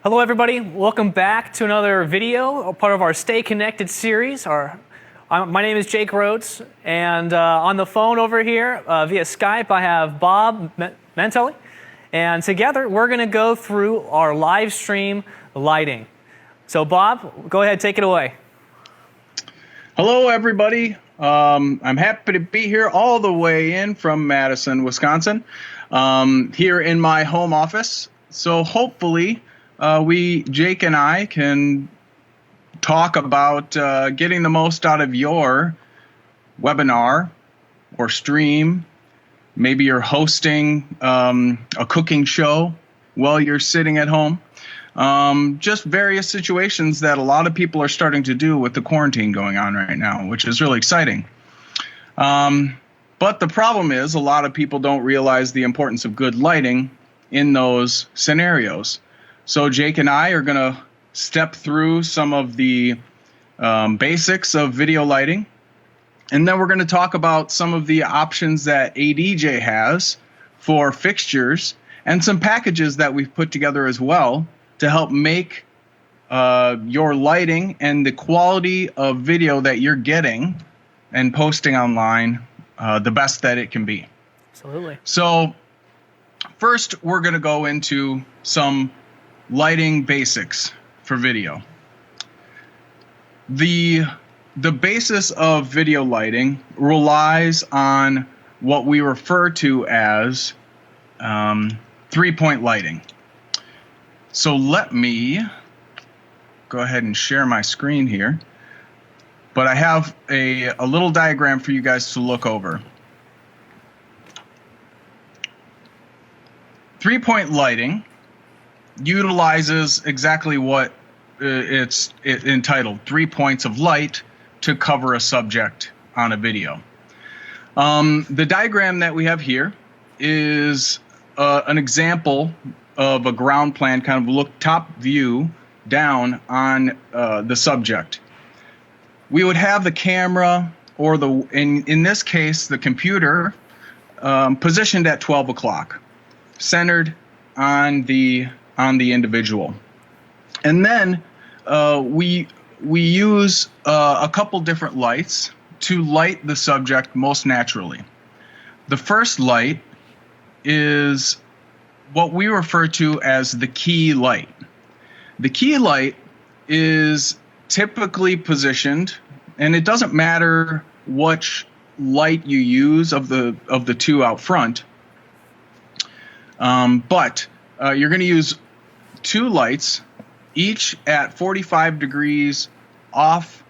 Hello everybody, welcome back to another video, a part of our Stay Connected series. My name is Jake Rhodes, and on the phone over here via Skype I have Bob Mentele, and together we're going to go through our live stream lighting. So Bob, go ahead, take it away. Hello everybody, I'm happy to be here all the way in from Madison, Wisconsin, here in my home office. So hopefully Jake and I can talk about getting the most out of your webinar or stream. Maybe you're hosting a cooking show while you're sitting at home. Just various situations that a lot of people are starting to do with the quarantine going on right now, which is really exciting. But the problem is a lot of people don't realize the importance of good lighting in those scenarios. So Jake and I are going to step through some of the basics of video lighting, and then we're going to talk about some of the options that ADJ has for fixtures and some packages that we've put together as well to help make your lighting and the quality of video that you're getting and posting online the best that it can be. Absolutely. So first, we're going to go into some lighting basics for video. The basis of video lighting relies on what we refer to as three-point lighting. So let me go ahead and share my screen here. But I have a little diagram for you guys to look over. Three-point lighting utilizes exactly what it's entitled, 3 points of light to cover a subject on a video. The diagram that we have here is an example of a ground plan, kind of look top view down on the subject. We would have the camera or in this case the computer positioned at 12 o'clock, centered on the individual, and then we use a couple different lights to light the subject most naturally. The first light is what we refer to as the key light. The key light is typically positioned, and it doesn't matter which light you use of the two out front, but you're going to use two lights, each at 45 degrees off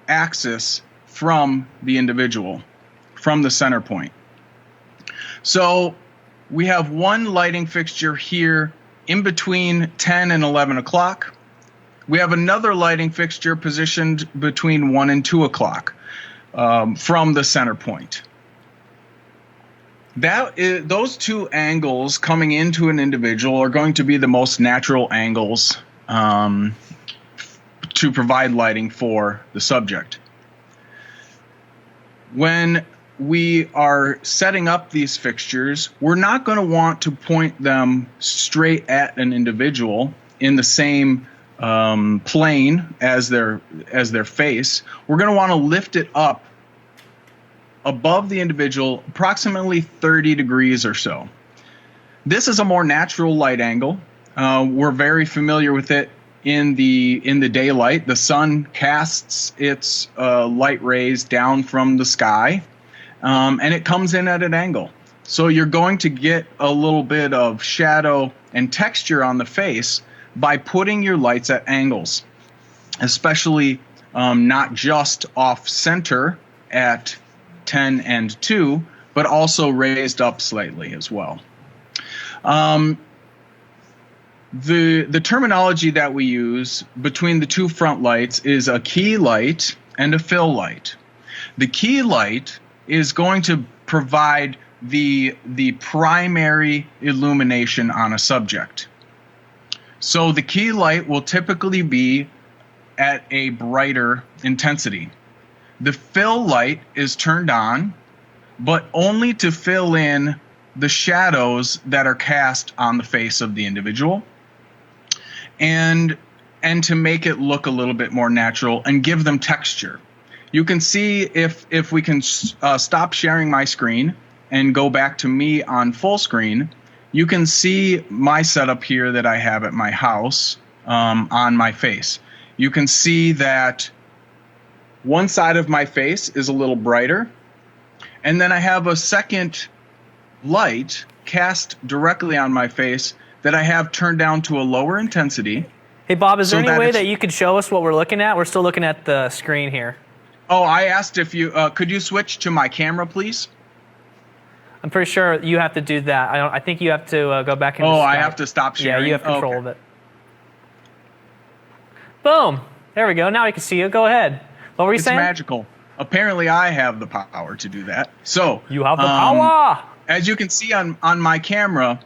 axis from the individual, from the center point. So we have one lighting fixture here in between 10 and 11 o'clock. We have another lighting fixture positioned between 1 and 2 o'clock from the center point. Those two angles coming into an individual are going to be the most natural angles to provide lighting for the subject. When we are setting up these fixtures, we're not going to want to point them straight at an individual in the same plane as their face. We're going to want to lift it up above the individual approximately 30 degrees or so. This is a more natural light angle. We're very familiar with it in the daylight. The sun casts its light rays down from the sky, and it comes in at an angle. So you're going to get a little bit of shadow and texture on the face by putting your lights at angles, especially not just off center at 10 and 2, but also raised up slightly as well. The terminology that we use between the two front lights is a key light and a fill light. The key light is going to provide the primary illumination on a subject. So the key light will typically be at a brighter intensity. The fill light is turned on, but only to fill in the shadows that are cast on the face of the individual. and to make it look a little bit more natural and give them texture. You can see if we can stop sharing my screen and go back to me on full screen, you can see my setup here that I have at my house on my face. You can see that one side of my face is a little brighter, and then I have a second light cast directly on my face that I have turned down to a lower intensity. Hey, Bob, is there any way that you could show us what we're looking at? We're still looking at the screen here. Oh, I asked if you could you switch to my camera, please? I'm pretty sure you have to do that. I think you have to go back into Skype. I have to stop sharing? Yeah, you have control of it. Boom. There we go. Now we can see you. Go ahead. What were you saying? It's magical. Apparently, I have the power to do that. So you have the power. As you can see on my camera,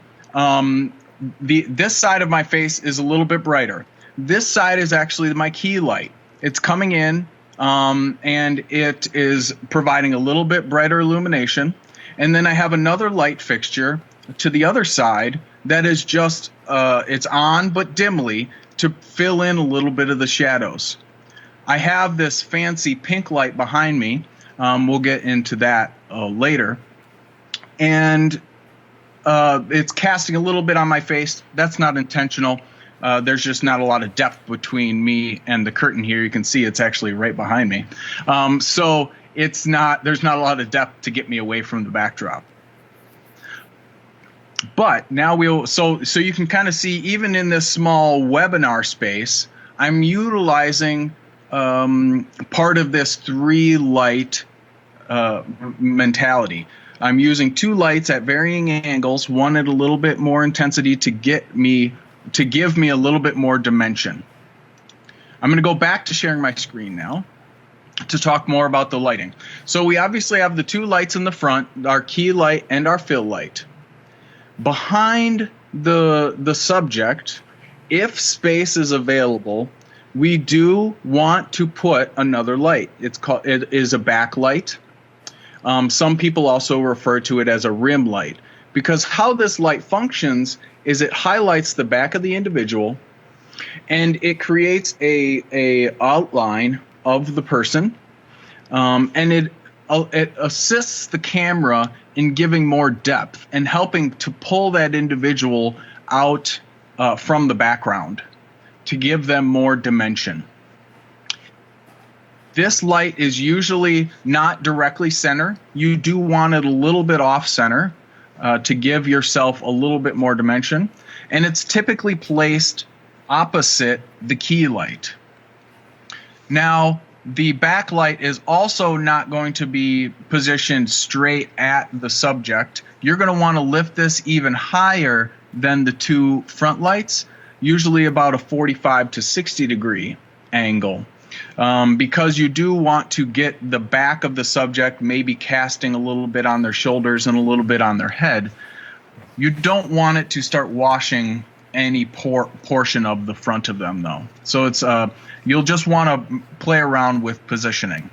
this side of my face is a little bit brighter. This side is actually my key light. It's coming in, and it is providing a little bit brighter illumination. And then I have another light fixture to the other side that is just, it's on but dimly to fill in a little bit of the shadows. I have this fancy pink light behind me. We'll get into that later. And it's casting a little bit on my face. That's not intentional. There's just not a lot of depth between me and the curtain here. You can see it's actually right behind me. So there's not a lot of depth to get me away from the backdrop. But now so you can kind of see, even in this small webinar space, I'm utilizing part of this 3-light mentality. I'm using 2 lights at varying angles, one at a little bit more intensity to give me a little bit more dimension. I'm going to go back to sharing my screen now to talk more about the lighting. So we obviously have the 2 lights in the front, our key light and our fill light. Behind the subject, if space is available, we do want to put another light. It is a backlight. Some people also refer to it as a rim light, because how this light functions is it highlights the back of the individual, and it creates a outline of the person, and it assists the camera in giving more depth and helping to pull that individual out from the background to give them more dimension. This light is usually not directly center. You do want it a little bit off center to give yourself a little bit more dimension. And it's typically placed opposite the key light. Now, the backlight is also not going to be positioned straight at the subject. You're going to want to lift this even higher than the 2 front lights, usually about a 45 to 60 degree angle. Because you do want to get the back of the subject maybe casting a little bit on their shoulders and a little bit on their head. You don't want it to start washing any portion of the front of them, though. So it's you'll just want to play around with positioning.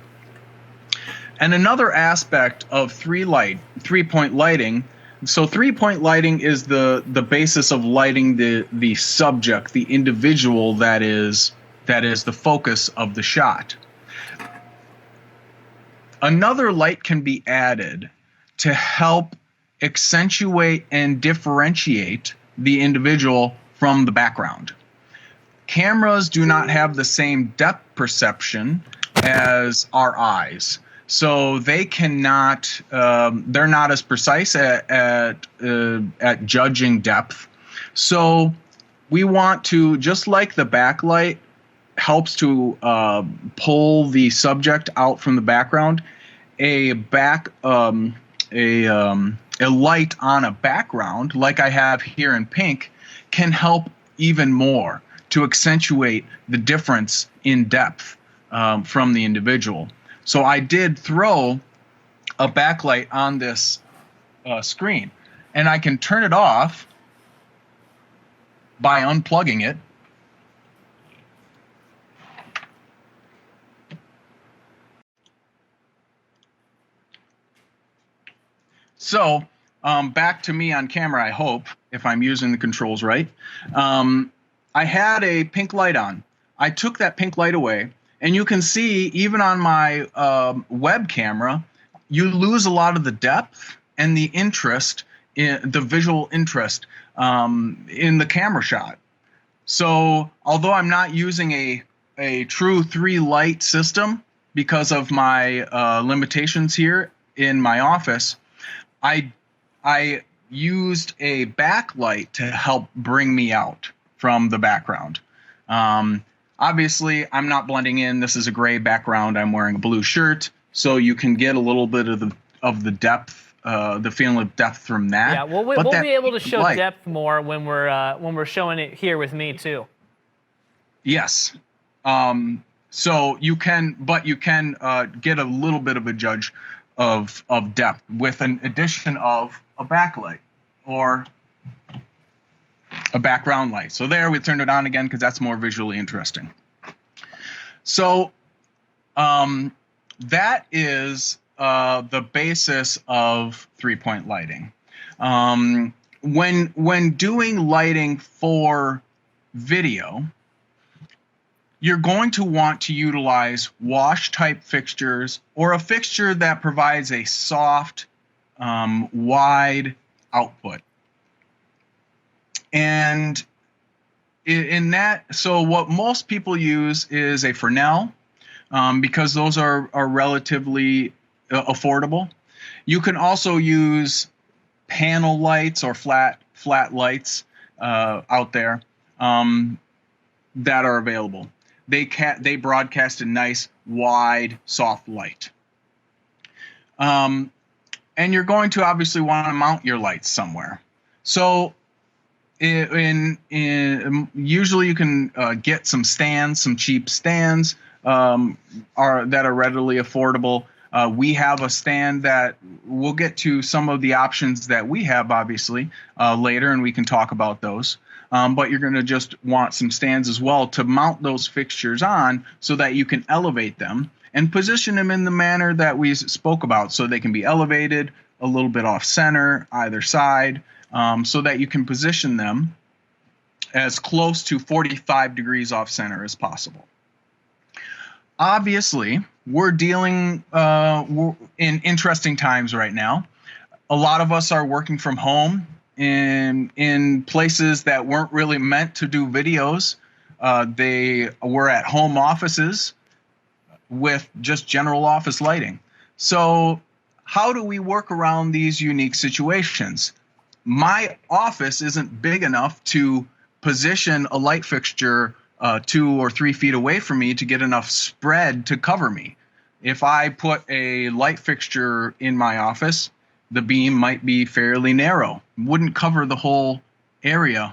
And another aspect of 3-point lighting. So 3-point lighting is the basis of lighting the subject, the individual that is the focus of the shot. Another light can be added to help accentuate and differentiate the individual from the background. Cameras do not have the same depth perception as our eyes, so they cannot. They're not as precise at judging depth. So we want to, just like the backlight helps to pull the subject out from the background, a light on a background, like I have here in pink, can help even more to accentuate the difference in depth from the individual. So I did throw a backlight on this screen, and I can turn it off by unplugging it. So back to me on camera, I hope, if I'm using the controls right. I had a pink light on. I took that pink light away, and you can see even on my web camera, you lose a lot of the depth and the interest, in the visual interest in the camera shot. So although I'm not using a true 3-light system because of my limitations here in my office, I used a backlight to help bring me out from the background. Obviously, I'm not blending in. This is a gray background. I'm wearing a blue shirt, so you can get a little bit of the depth, the feeling of depth from that. Yeah, we'll be able to show depth more when we're showing it here with me too. Yes. So you can get a little bit of a judge of depth with an addition of a backlight or a background light. So there, we turned it on again because that's more visually interesting. So that is the basis of 3-point lighting. When doing lighting for video, you're going to want to utilize wash type fixtures or a fixture that provides a soft, wide output. And in that, so what most people use is a Fresnel, because those are relatively affordable. You can also use panel lights or flat lights out there that are available. They broadcast a nice wide soft light. And you're going to obviously want to mount your lights somewhere. So usually you can get some stands, some cheap stands that are readily affordable. We have a stand that we'll get to some of the options that we have obviously later, and we can talk about those. But you're going to just want some stands as well to mount those fixtures on so that you can elevate them and position them in the manner that we spoke about, so they can be elevated a little bit off center, either side, so that you can position them as close to 45 degrees off center as possible. Obviously, we're dealing in interesting times right now. A lot of us are working from home in places that weren't really meant to do videos. They were at home offices with just general office lighting. So how do we work around these unique situations? My office isn't big enough to position a light fixture 2 or 3 feet away from me to get enough spread to cover me. If I put a light fixture in my office, the beam might be fairly narrow, wouldn't cover the whole area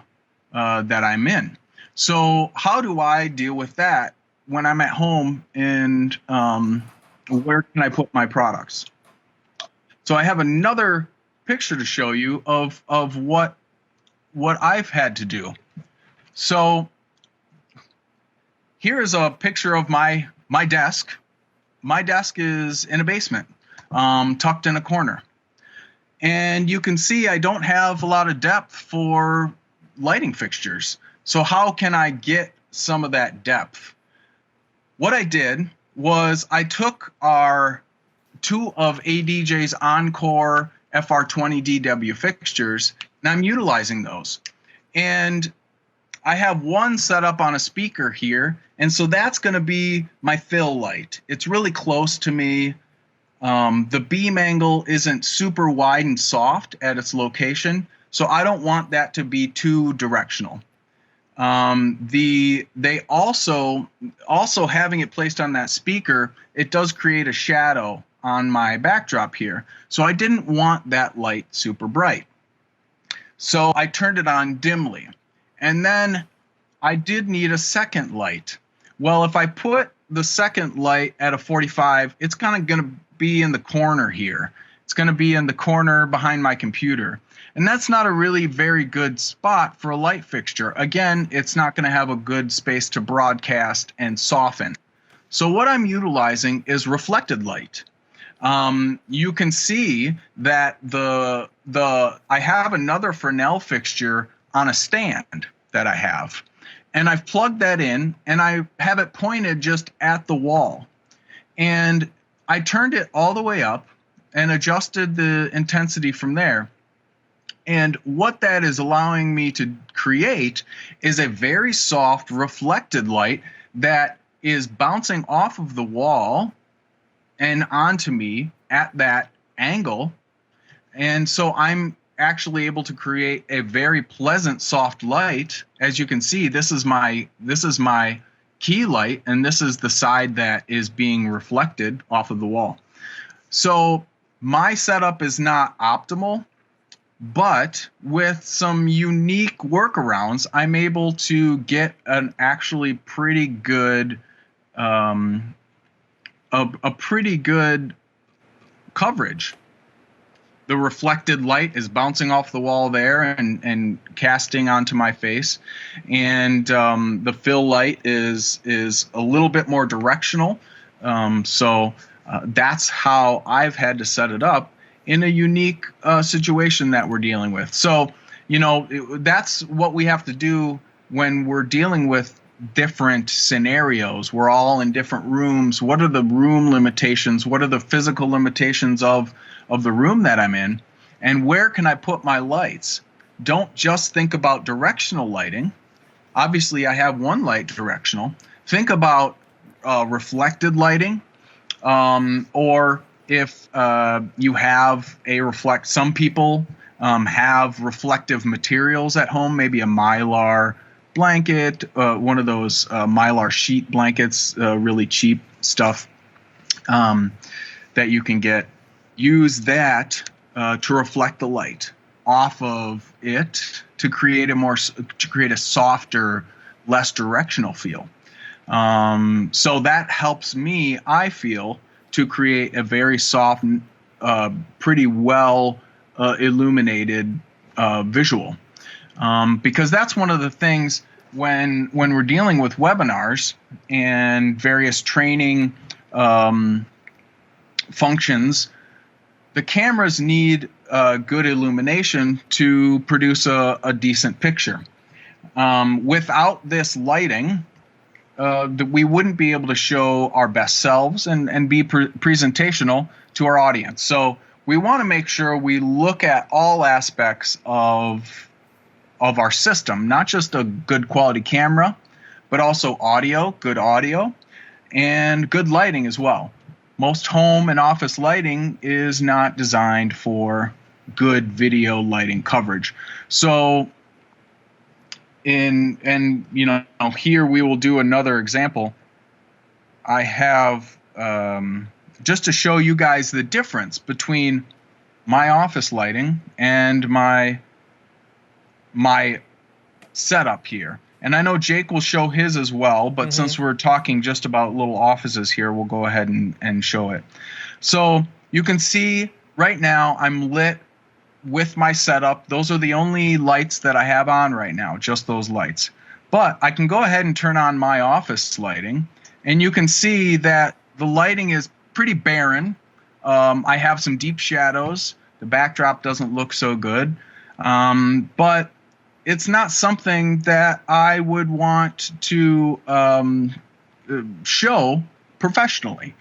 that I'm in. So how do I deal with that when I'm at home, and where can I put my products? So I have another picture to show you of what I've had to do. So here is a picture of my desk. My desk is in a basement, tucked in a corner. And you can see I don't have a lot of depth for lighting fixtures. So how can I get some of that depth? What I did was I took our 2 of ADJ's Encore FR20DW fixtures, and I'm utilizing those. And I have one set up on a speaker here, and so that's going to be my fill light. It's really close to me. The beam angle isn't super wide and soft at its location, so I don't want that to be too directional. They also having it placed on that speaker, it does create a shadow on my backdrop here. So I didn't want that light super bright. So I turned it on dimly. And then I did need a second light. Well, if I put the second light at a 45, it's kind of going to be in the corner here. It's going to be in the corner behind my computer. And that's not a really very good spot for a light fixture. Again, it's not going to have a good space to broadcast and soften. So what I'm utilizing is reflected light. You can see that I have another Fresnel fixture on a stand that I have. And I've plugged that in, and I have it pointed just at the wall. And I turned it all the way up and adjusted the intensity from there. And what that is allowing me to create is a very soft reflected light that is bouncing off of the wall and onto me at that angle. And so I'm actually able to create a very pleasant soft light. As you can see, this is my key light, and this is the side that is being reflected off of the wall. So my setup is not optimal, but with some unique workarounds, I'm able to get an actually pretty good, a pretty good coverage. The reflected light is bouncing off the wall there and casting onto my face, and the fill light is a little bit more directional. So that's how I've had to set it up in a unique situation that we're dealing with. So, that's what we have to do when we're dealing with different scenarios. We're all in different rooms. What are the room limitations? What are the physical limitations of the room that I'm in? And where can I put my lights? Don't just think about directional lighting. Obviously, I have one light directional. Think about reflected lighting, or if you have some people have reflective materials at home, maybe a Mylar blanket, one of those Mylar sheet blankets, really cheap stuff that you can get. Use that to reflect the light off of it to create a softer, less directional feel. So that helps me, I feel, to create a very soft, pretty well illuminated visual. Because that's one of the things when we're dealing with webinars and various training functions, the cameras need good illumination to produce a decent picture. Without this lighting, we wouldn't be able to show our best selves and be presentational to our audience. So we want to make sure we look at all aspects of our system, not just a good quality camera, but also good audio, and good lighting as well. Most home and office lighting is not designed for good video lighting coverage. So here we will do another example. I have just to show you guys the difference between my office lighting and my setup here. And I know Jake will show his as well, but since we're talking just about little offices here, we'll go ahead and show it. So you can see right now I'm lit with my setup. Those are the only lights that I have on right now, just those lights. But I can go ahead and turn on my office lighting, and you can see that the lighting is pretty barren. I have some deep shadows. The backdrop doesn't look so good. But it's not something that I would want to show professionally,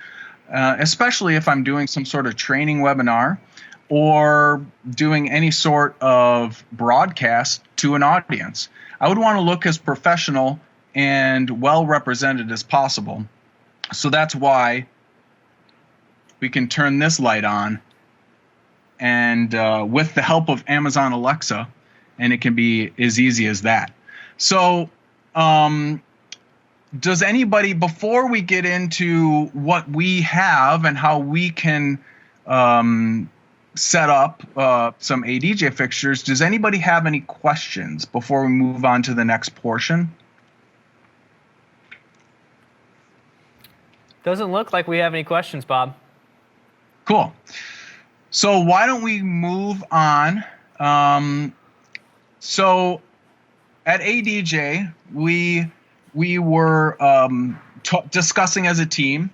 especially if I'm doing some sort of training webinar or doing any sort of broadcast to an audience. I would want to look as professional and well represented as possible. So that's why we can turn this light on, and with the help of Amazon Alexa, and it can be as easy as that. So does anybody, before we get into what we have and how we can set up some ADJ fixtures, does anybody have any questions before we move on to the next portion? Doesn't look like we have any questions, Bob. Cool. So why don't we move on? So at ADJ, we were discussing as a team,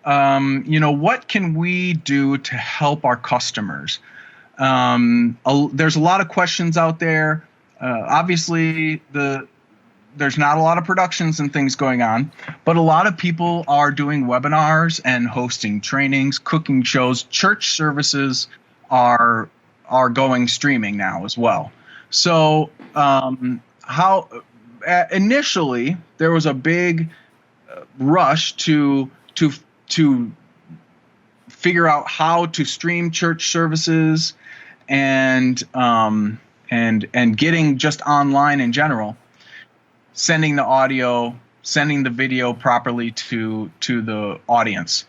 what can we do to help our customers? There's a lot of questions out there. Obviously, the there's not a lot of productions and things going on, but a lot of people are doing webinars and hosting trainings, cooking shows. Church services are going streaming now as well. So initially there was a big rush to figure out how to stream church services and getting just online in general, sending the audio, sending the video properly to the audience.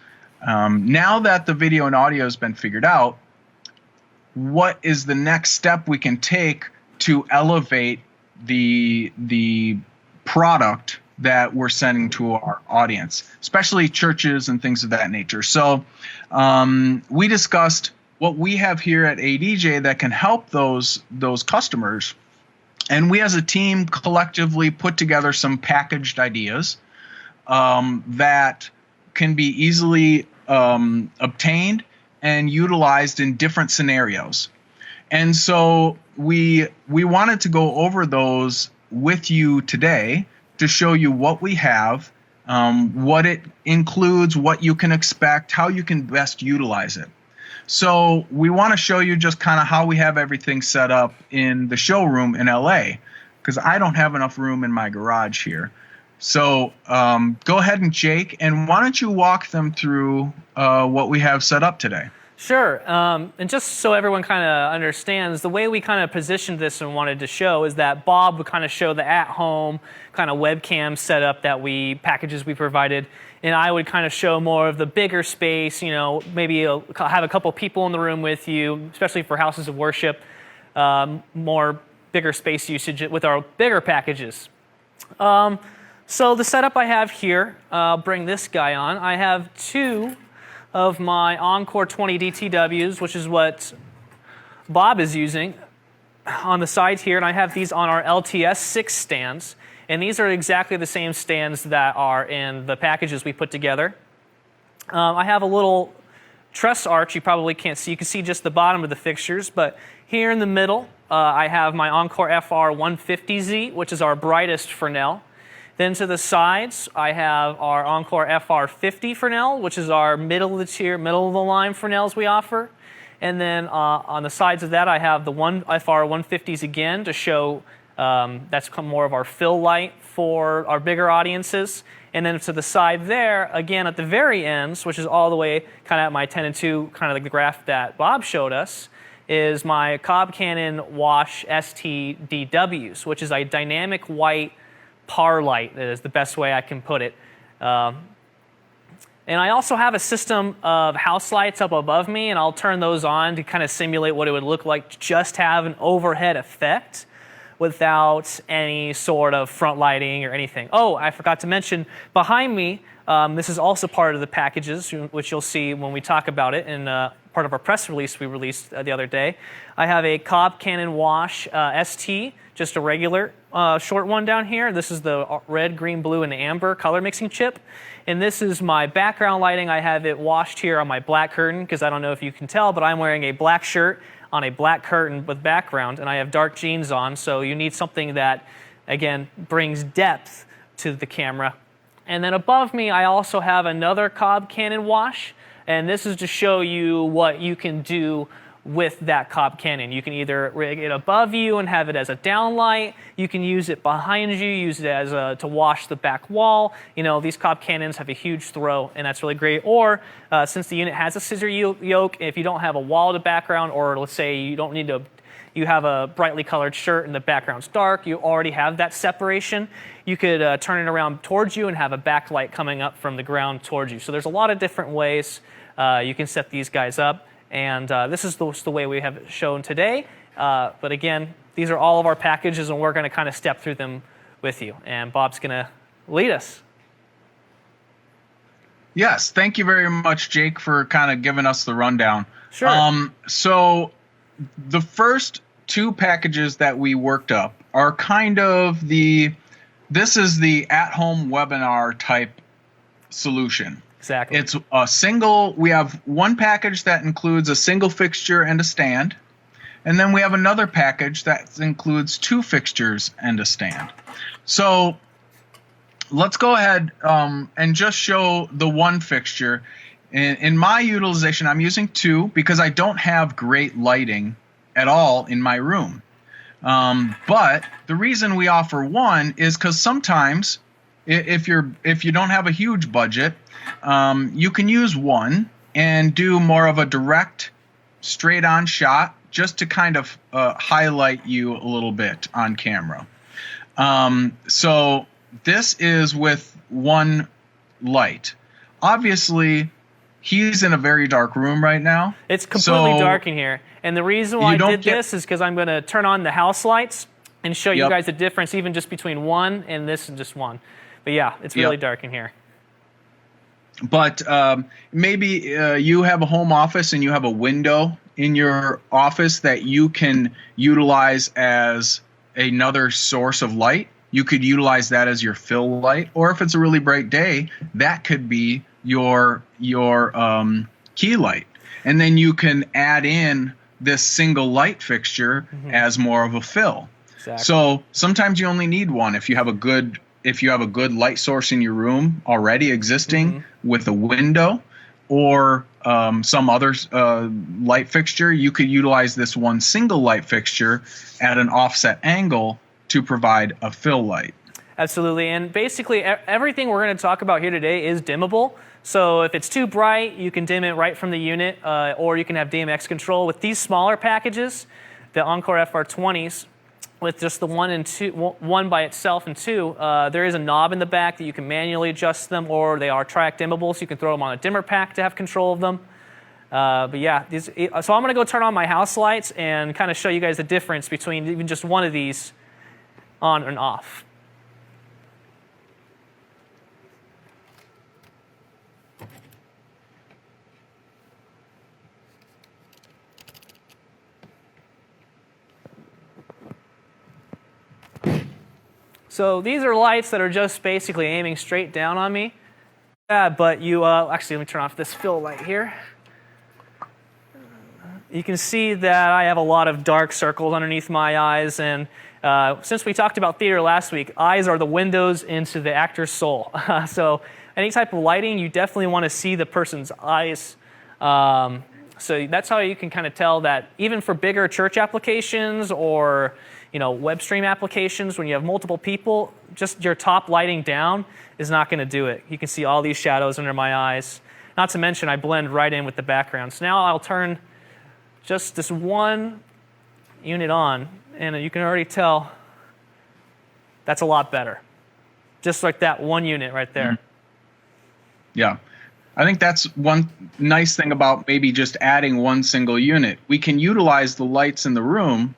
Now that the video and audio has been figured out, what is the next step we can take to elevate the product that we're sending to our audience, especially churches and things of that nature? So we discussed what we have here at ADJ that can help those customers. And we as a team collectively put together some packaged ideas that can be easily obtained and utilized in different scenarios. And so we wanted to go over those with you today to show you what we have, what it includes, what you can expect, how you can best utilize it. So we want to show you just kind of how we have everything set up in the showroom in LA, because I don't have enough room in my garage here. So go ahead and Jake, and why don't you walk them through what we have set up today? Sure. And just so everyone kind of understands, the way we kind of positioned this and wanted to show is that Bob would kind of show the at-home kind of webcam setup packages we provided, and I would kind of show more of the bigger space, maybe have a couple people in the room with you, especially for houses of worship, more bigger space usage with our bigger packages. So the setup I have here, I'll bring this guy on. I have two of my Encore 20 DTWs, which is what Bob is using, on the side here, and I have these on our LTS 6 stands, and these are exactly the same stands that are in the packages we put together. I have a little truss arch you probably can't see. You can see just the bottom of the fixtures, but here in the middle, I have my Encore FR 150Z, which is our brightest Fresnel. Then to the sides, I have our Encore FR 50 Fresnel, which is our middle of the tier, middle of the line Fresnels we offer. And then on the sides of that, I have the FR 150s again to show that's more of our fill light for our bigger audiences. And then to the side there, again at the very ends, which is all the way kind of at my 10 and 2, kind of like the graph that Bob showed us, is my Cobb Canon Wash ST DWs, which is a dynamic white par light, is the best way I can put it. And I also have a system of house lights up above me, and I'll turn those on to kind of simulate what it would look like to just have an overhead effect without any sort of front lighting or anything. Oh, I forgot to mention, behind me, this is also part of the packages, which you'll see when we talk about it in part of our press release we released the other day. I have a Cobb Canon Wash ST, just a regular short one down here. This is the red, green, blue, and amber color mixing chip. And this is my background lighting. I have it washed here on my black curtain, because I don't know if you can tell, but I'm wearing a black shirt on a black curtain with background, and I have dark jeans on, so you need something that, again, brings depth to the camera. And then above me, I also have another Cobb Canon Wash, and this is to show you what you can do with that Cobb Canon. You can either rig it above you and have it as a downlight. You can use it behind you, use it as to wash the back wall. These Cobb Canons have a huge throw, and that's really great. Or since the unit has a scissor yoke, if you don't have a wall to background, or let's say you have a brightly colored shirt and the background's dark, you already have that separation, you could turn it around towards you and have a backlight coming up from the ground towards you. So there's a lot of different ways you can set these guys up. And this is the way we have it shown today. But again, these are all of our packages, and we're going to kind of step through them with you. And Bob's going to lead us. Yes, thank you very much, Jake, for kind of giving us the rundown. Sure. So the first two packages that we worked up are kind of this is the at-home webinar type solution. Exactly. It's we have one package that includes a single fixture and a stand, and then we have another package that includes two fixtures and a stand. So let's go ahead and just show the one fixture. In my utilization, I'm using two because I don't have great lighting at all in my room. But the reason we offer one is because sometimes if you don't have a huge budget, you can use one and do more of a direct, straight-on shot just to kind of highlight you a little bit on camera. So this is with one light. Obviously, he's in a very dark room right now. It's completely dark in here. And the reason why I did this is because I'm going to turn on the house lights and show you guys the difference even just between one and this and just one. But yeah, it's really dark in here. But maybe you have a home office and you have a window in your office that you can utilize as another source of light. You could utilize that as your fill light, or if it's a really bright day, that could be your key light. And then you can add in this single light fixture as more of a fill. Exactly. So sometimes you only need one if you have a good light source in your room already existing with a window or some other light fixture. You could utilize this one single light fixture at an offset angle to provide a fill light. Absolutely, and basically everything we're going to talk about here today is dimmable. So if it's too bright, you can dim it right from the unit, or you can have DMX control. With these smaller packages, the Encore FR20s, with just the one by itself and two, there is a knob in the back that you can manually adjust them, or they are track dimmable, so you can throw them on a dimmer pack to have control of them. But yeah, so I'm going to go turn on my house lights and kind of show you guys the difference between even just one of these on and off. So these are lights that are just basically aiming straight down on me. But you, actually let me turn off this fill light here. You can see that I have a lot of dark circles underneath my eyes, and since we talked about theater last week, eyes are the windows into the actor's soul. So any type of lighting, you definitely want to see the person's eyes. So that's how you can kind of tell that even for bigger church applications or web stream applications, when you have multiple people, just your top lighting down is not going to do it. You can see all these shadows under my eyes. Not to mention I blend right in with the background. So now I'll turn just this one unit on, and you can already tell that's a lot better. Just like that one unit right there. Yeah. I think that's one nice thing about maybe just adding one single unit. We can utilize the lights in the room,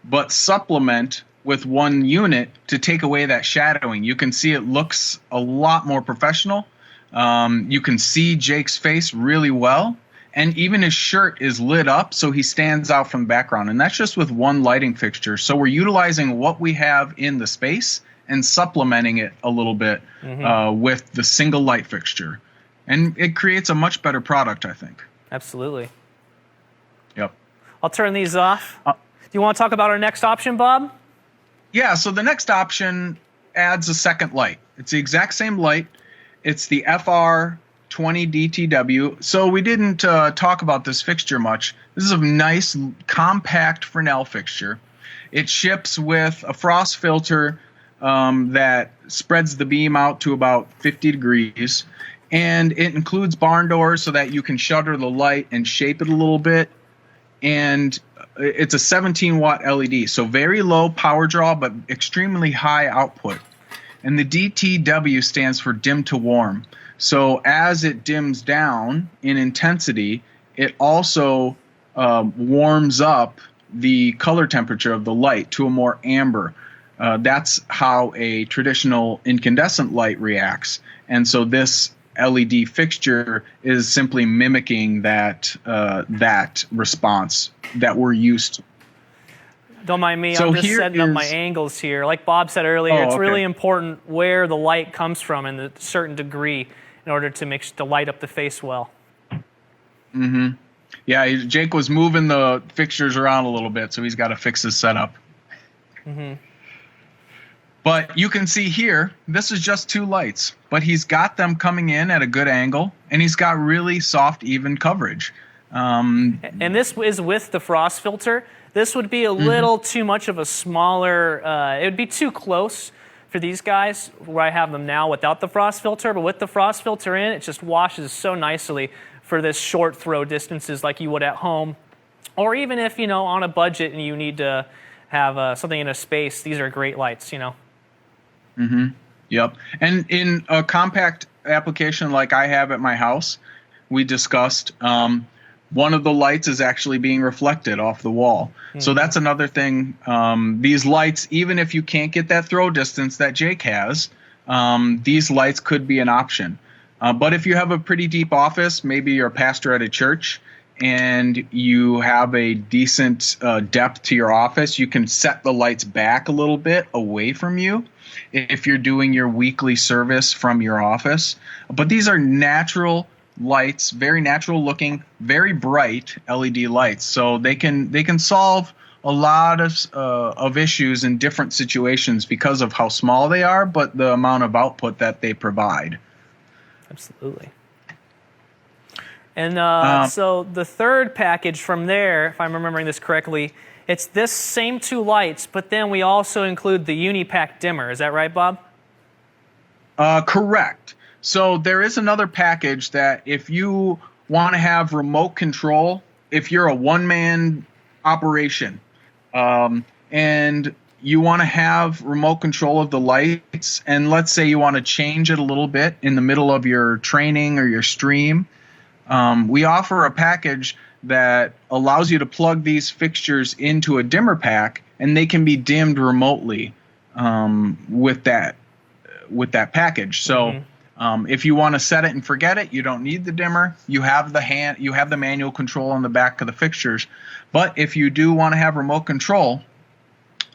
but supplement with one unit to take away that shadowing. You can see it looks a lot more professional. You can see Jake's face really well. And even his shirt is lit up, so he stands out from the background. And that's just with one lighting fixture. So we're utilizing what we have in the space and supplementing it a little bit with the single light fixture. And it creates a much better product, I think. Absolutely. Yep. I'll turn these off. Do you want to talk about our next option, Bob? Yeah, so the next option adds a second light. It's the exact same light. It's the FR20 DTW. So we didn't talk about this fixture much. This is a nice, compact Fresnel fixture. It ships with a frost filter that spreads the beam out to about 50 degrees. And it includes barn doors so that you can shutter the light and shape it a little bit. And it's a 17-watt LED, so very low power draw, but extremely high output. And the DTW stands for dim to warm. So as it dims down in intensity, it also warms up the color temperature of the light to a more amber. That's how a traditional incandescent light reacts. And so this LED fixture is simply mimicking that response that we're used to. Don't mind me, I'm just setting up my angles here. Like Bob said earlier, it's really important where the light comes from in a certain degree in order to light up the face well. Mm-hmm. Yeah, Jake was moving the fixtures around a little bit, so he's got to fix his setup. Mm-hmm. But you can see here, this is just 2 lights, but he's got them coming in at a good angle, and he's got really soft, even coverage. And this is with the frost filter. This would be a little too much of a smaller, it would be too close for these guys where I have them now without the frost filter, but with the frost filter in, it just washes so nicely for this short throw distances like you would at home. Or even if, on a budget and you need to have something in a space, these are great lights, Yep. And in a compact application like I have at my house, we discussed one of the lights is actually being reflected off the wall. So that's another thing. These lights, even if you can't get that throw distance that Jake has, these lights could be an option. But if you have a pretty deep office, maybe you're a pastor at a church, and you have a decent depth to your office, you can set the lights back a little bit away from you if you're doing your weekly service from your office. But these are natural lights, very natural looking, very bright LED lights. So they can solve a lot of issues in different situations because of how small they are, but the amount of output that they provide. Absolutely. And so the third package from there, if I'm remembering this correctly, it's this same 2 lights, but then we also include the Uni Pack Dimmer. Is that right, Bob? Correct. So there is another package that if you want to have remote control, if you're a one-man operation, and you want to have remote control of the lights, and let's say you want to change it a little bit in the middle of your training or your stream, we offer a package that allows you to plug these fixtures into a dimmer pack, and they can be dimmed remotely with that package. So if you want to set it and forget it, you don't need the dimmer. You have the manual control on the back of the fixtures. But if you do want to have remote control,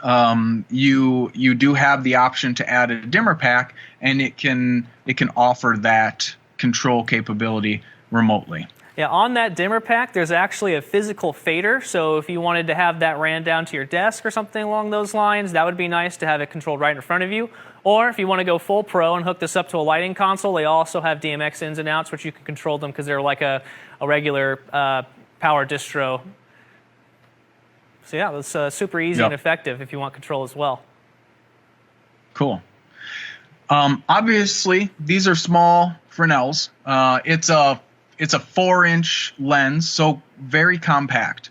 you do have the option to add a dimmer pack, and it can offer that control capability remotely. Yeah, on that dimmer pack, there's actually a physical fader. So if you wanted to have that ran down to your desk or something along those lines, that would be nice to have it controlled right in front of you. Or if you want to go full pro and hook this up to a lighting console, they also have DMX ins and outs, which you can control them because they're like a regular power distro. So yeah, it's super easy and effective if you want control as well. Cool. Obviously, these are small Fresnels. It's a 4-inch lens, so very compact.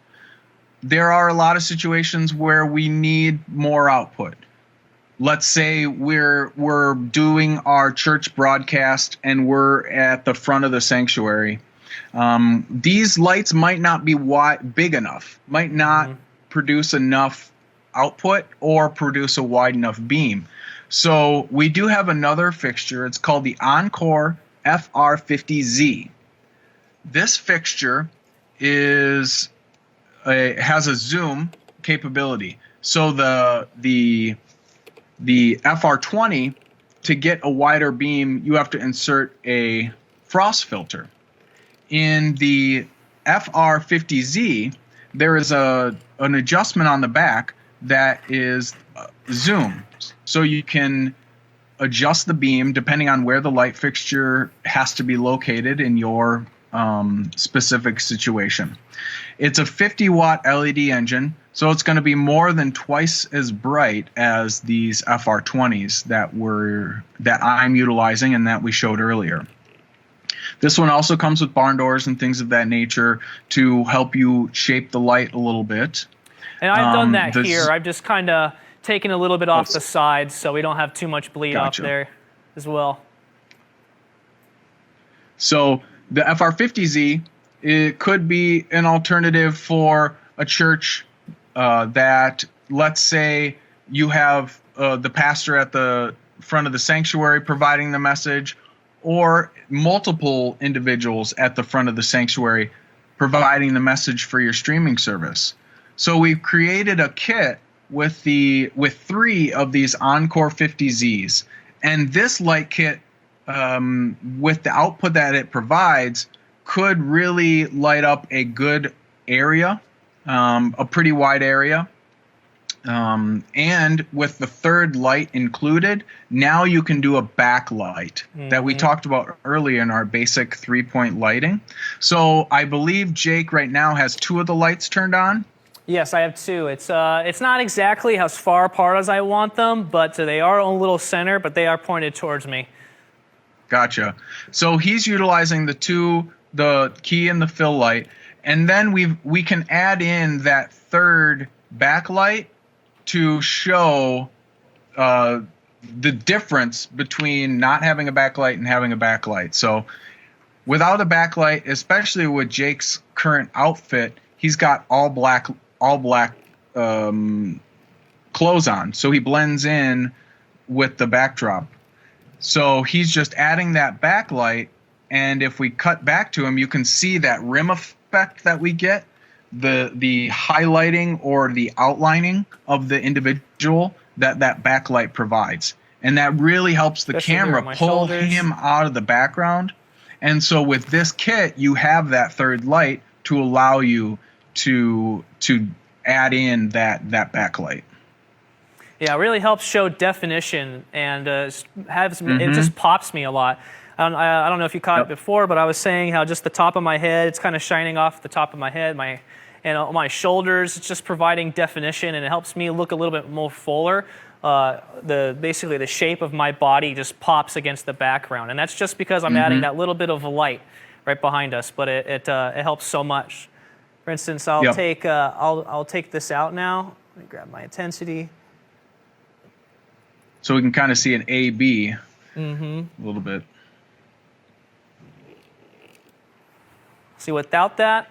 There are a lot of situations where we need more output. Let's say we're doing our church broadcast and we're at the front of the sanctuary. These lights might not be big enough, might not produce enough output or produce a wide enough beam. So we do have another fixture. It's called the Encore FR50Z. This fixture has a zoom capability. So the FR20, to get a wider beam, you have to insert a frost filter. In the FR50Z, there is an adjustment on the back that is zoom. So you can adjust the beam depending on where the light fixture has to be located in your specific situation. It's a 50-watt LED engine, so it's going to be more than twice as bright as these FR20s that I'm utilizing and that we showed earlier. This one also comes with barn doors and things of that nature to help you shape the light a little bit. And I've done that here. I've just kind of taken a little bit off the sides so we don't have too much bleed off there as well. So the FR50Z, it could be an alternative for a church that, let's say, you have the pastor at the front of the sanctuary providing the message, or multiple individuals at the front of the sanctuary providing the message for your streaming service. So we've created a kit with 3 of these Encore 50Zs, and this light kit, with the output that it provides, could really light up a good area, a pretty wide area. And with the third light included, now you can do a backlight that we talked about earlier in our basic 3-point lighting. So I believe Jake right now has 2 of the lights turned on. Yes, I have 2. It's not exactly as far apart as I want them, but they are a little center, but they are pointed towards me. Gotcha. So he's utilizing the key and the fill light, and then we can add in that third backlight to show the difference between not having a backlight and having a backlight. So without a backlight, especially with Jake's current outfit, he's got all black clothes on, so he blends in with the backdrop. So he's just adding that backlight, and if we cut back to him, you can see that rim effect that we get, the highlighting or the outlining of the individual that backlight provides. And that really helps the camera pull him out of the background. And so with this kit, you have that third light to allow you to add in that backlight. Yeah, it really helps show definition, and it just pops me a lot. I don't know if you caught it before, but I was saying how just the top of my head, it's kind of shining off the top of my head, my shoulders, it's just providing definition, and it helps me look a little bit more fuller. Basically the shape of my body just pops against the background, and that's just because I'm adding that little bit of light right behind us, but it helps so much. For instance, I'll take this out now. Let me grab my intensity. So we can kind of see an A-B a little bit. See, without that,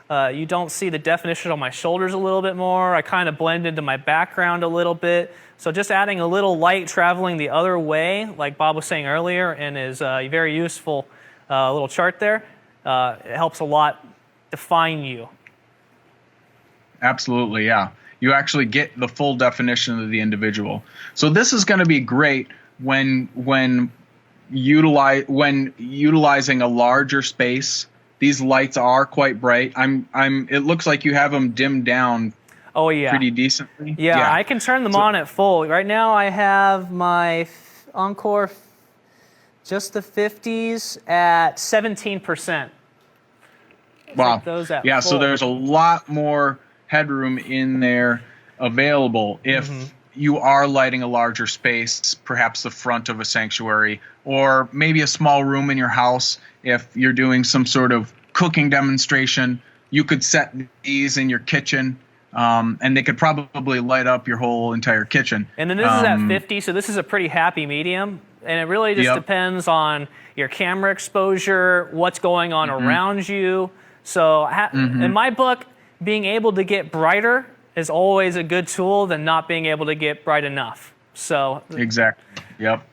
you don't see the definition on my shoulders a little bit more. I kind of blend into my background a little bit. So just adding a little light traveling the other way, like Bob was saying earlier in his very useful little chart there, it helps a lot define you. Absolutely, yeah. You actually get the full definition of the individual. So this is going to be great when utilizing a larger space. These lights are quite bright. It looks like you have them dimmed down. Oh yeah, pretty decently. Yeah, I can turn them on at full. Right now I have my Encore, just the 50s at 17%. Wow. Like those at full. So there's a lot more headroom in there available if you are lighting a larger space, perhaps the front of a sanctuary, or maybe a small room in your house. If you're doing some sort of cooking demonstration, you could set these in your kitchen, and they could probably light up your whole entire kitchen. And then this is at 50, so this is a pretty happy medium, and it really just depends on your camera exposure, what's going on around you. So in my book, being able to get brighter is always a good tool than not being able to get bright enough. So exactly. Yep.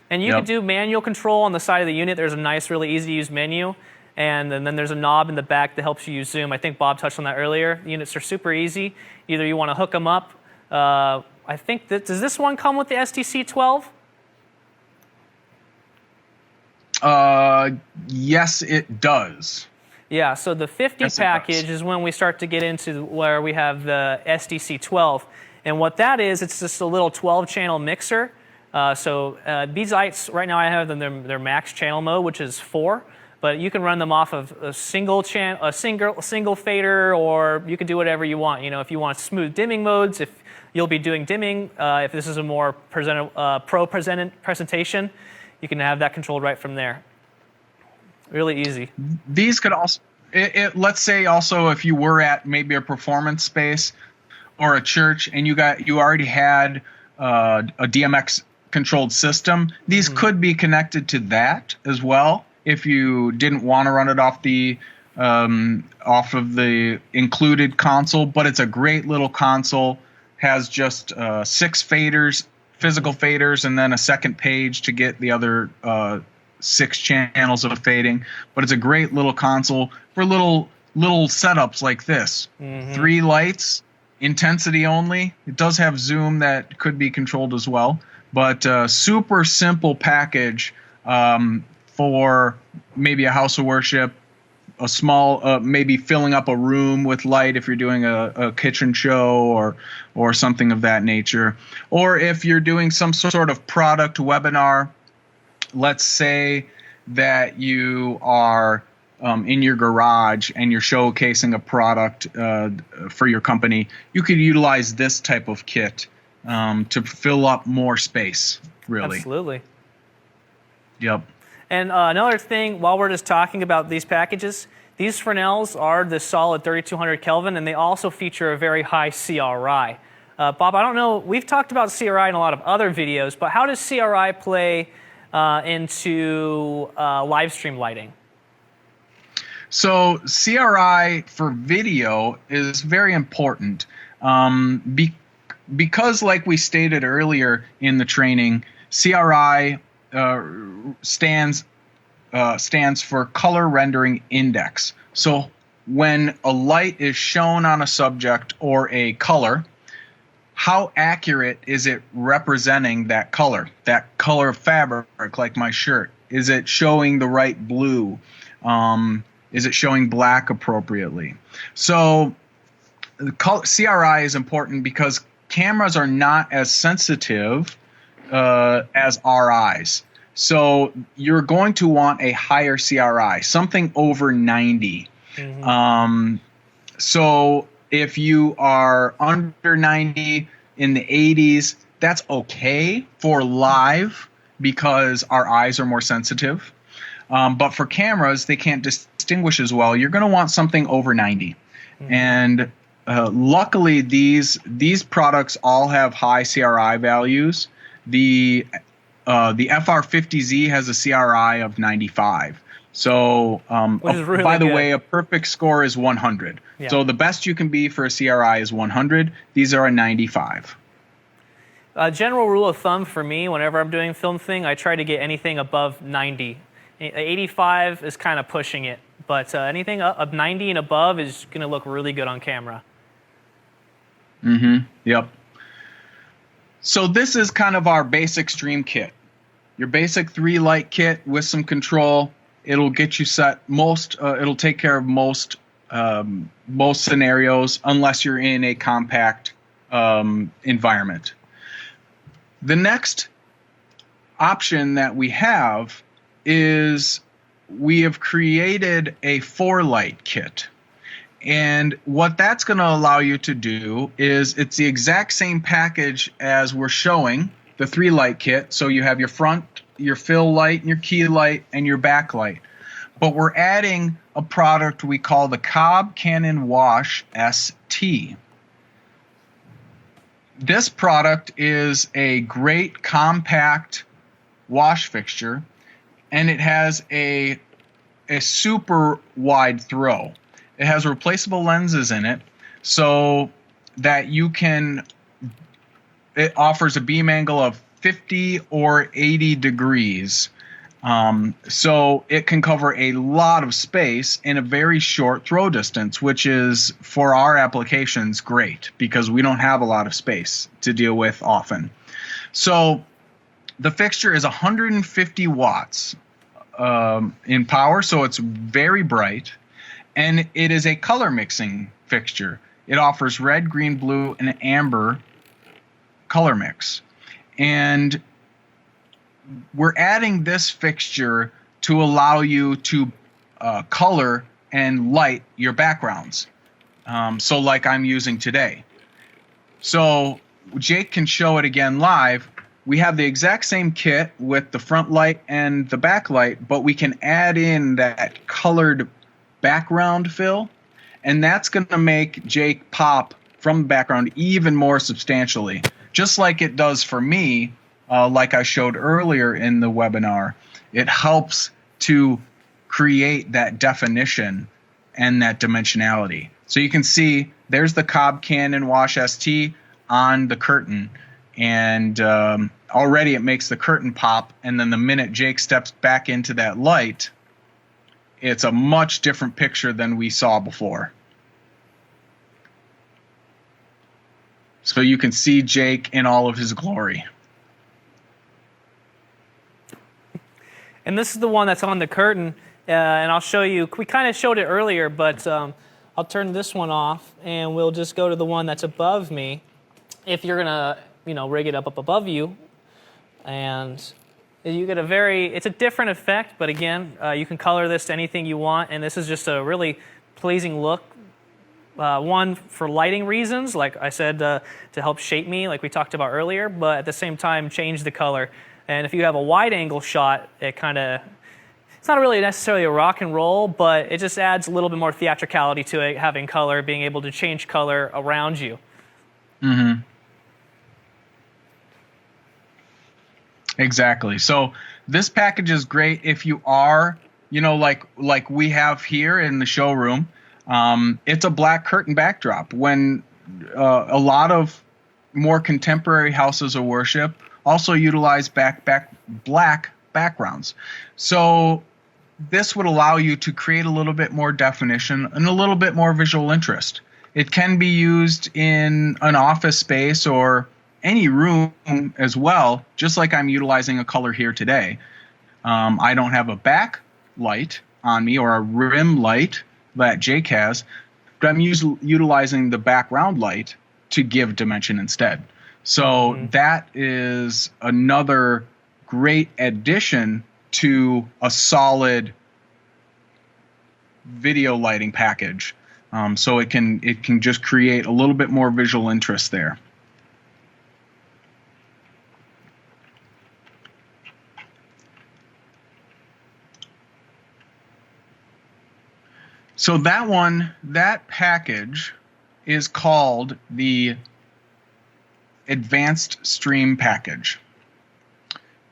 And you can do manual control on the side of the unit. There's a nice, really easy to use menu. And then there's a knob in the back that helps you use zoom. I think Bob touched on that earlier. The units are super easy. Either you want to hook them up. I think does this one come with the STC-12? Yes, it does. Yeah, so the 50 package is when we start to get into where we have the STC-12. And what that is, it's just a little 12-channel mixer. These lights, right now I have them, their max channel mode, which is 4. But you can run them off of a single fader, or you can do whatever you want. You know, if you want smooth dimming modes, if you'll be doing dimming, if this is a more presentation, you can have that controlled right from there. Really easy. These could also, let's say also if you were at maybe a performance space or a church and you already had a DMX controlled system, these could be connected to that as well if you didn't want to run it off of the included console. But it's a great little console, has just 6 faders, physical faders, and then a second page to get the other 6 channels of fading. But it's a great little console for little setups like this. 3 lights, intensity only. It does have zoom that could be controlled as well, but super simple package for maybe a house of worship, a small, maybe filling up a room with light if you're doing a kitchen show or something of that nature. Or if you're doing some sort of product webinar, let's say that you are in your garage and you're showcasing a product for your company, you could utilize this type of kit to fill up more space, really. Absolutely. Yep. And another thing, while we're just talking about these packages, these Fresnels are the solid 3200 Kelvin, and they also feature a very high CRI. Bob, I don't know, we've talked about CRI in a lot of other videos, but how does CRI play into live stream lighting? So CRI for video is very important because, like we stated earlier in the training, CRI stands for color rendering index. So when a light is shown on a subject or a color, how accurate is it representing that color of fabric, like my shirt? Is it showing the right blue? Is it showing black appropriately? So CRI is important because cameras are not as sensitive as our eyes. So you're going to want a higher CRI, something over 90. Mm-hmm. So if you are under 90, in the 80s, that's okay for live because our eyes are more sensitive. But for cameras, they can't distinguish as well. You're going to want something over 90. Mm-hmm. And luckily, these products all have high CRI values. The FR50Z has a CRI of 95. So, really by the way, a perfect score is 100. Yeah. So the best you can be for a CRI is 100. These are a 95. General rule of thumb for me, whenever I'm doing film thing, I try to get anything above 90. 85 is kind of pushing it, but anything up 90 and above is going to look really good on camera. Mm-hmm. Yep. So this is kind of our basic stream kit. Your basic 3-light kit with some control. It'll get you set it'll take care of most scenarios unless you're in a compact environment. The next option that we have is we have created a 4-light kit. And what that's going to allow you to do is it's the exact same package as we're showing, the 3-light kit. So you have your front, your fill light, your key light, and your backlight. But we're adding a product we call the Cobb Canon Wash ST. This product is a great compact wash fixture, and it has a super wide throw. It has replaceable lenses in it so that it offers a beam angle of 50 or 80 degrees. So it can cover a lot of space in a very short throw distance, which is, for our applications, great because we don't have a lot of space to deal with often. So the fixture is 150 watts in power, so it's very bright. And it is a color mixing fixture. It offers red, green, blue, and amber color mix. And we're adding this fixture to allow you to color and light your backgrounds. So like I'm using today. So Jake can show it again live. We have the exact same kit with the front light and the back light, but we can add in that colored background fill, and that's going to make Jake pop from the background even more substantially, just like it does for me. Like I showed earlier in the webinar, it helps to create that definition and that dimensionality. So you can see there's the Cobb Canon Wash ST on the curtain, and already it makes the curtain pop, and then the minute Jake steps back into that light, it's a much different picture than we saw before. So you can see Jake in all of his glory. And this is the one that's on the curtain. and I'll show you. We kind of showed it earlier, but I'll turn this one off, and we'll just go to the one that's above me. If you're gonna, rig it up above you, and you get it's a different effect, but again, you can color this to anything you want, and this is just a really pleasing look. One, for lighting reasons, like I said, to help shape me, like we talked about earlier, but at the same time, change the color. And if you have a wide angle shot, it's not really necessarily a rock and roll, but it just adds a little bit more theatricality to it, having color, being able to change color around you. Mm-hmm. Exactly. So this package is great if you are, like we have here in the showroom. It's a black curtain backdrop. When a lot of more contemporary houses of worship also utilize black backgrounds. So this would allow you to create a little bit more definition and a little bit more visual interest. It can be used in an office space or any room as well, just like I'm utilizing a color here today. I don't have a backlight on me or a rim light that Jake has, but I'm utilizing the background light to give dimension instead. So that is another great addition to a solid video lighting package. So it can just create a little bit more visual interest there. So that package is called the Advanced Stream Package.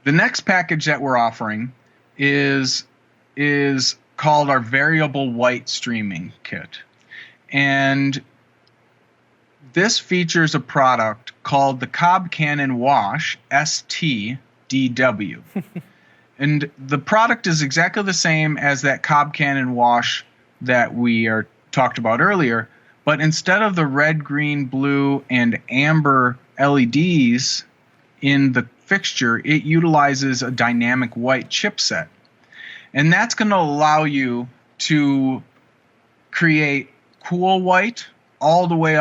The next package that we're offering is called our Variable White Streaming Kit. And this features a product called the Cobb Cannon Wash STDW. And the product is exactly the same as that Cobb Cannon Wash that we talked about earlier, but instead of the red, green, blue, and amber LEDs in the fixture, it utilizes a dynamic white chipset. And that's going to allow you to create cool white all the way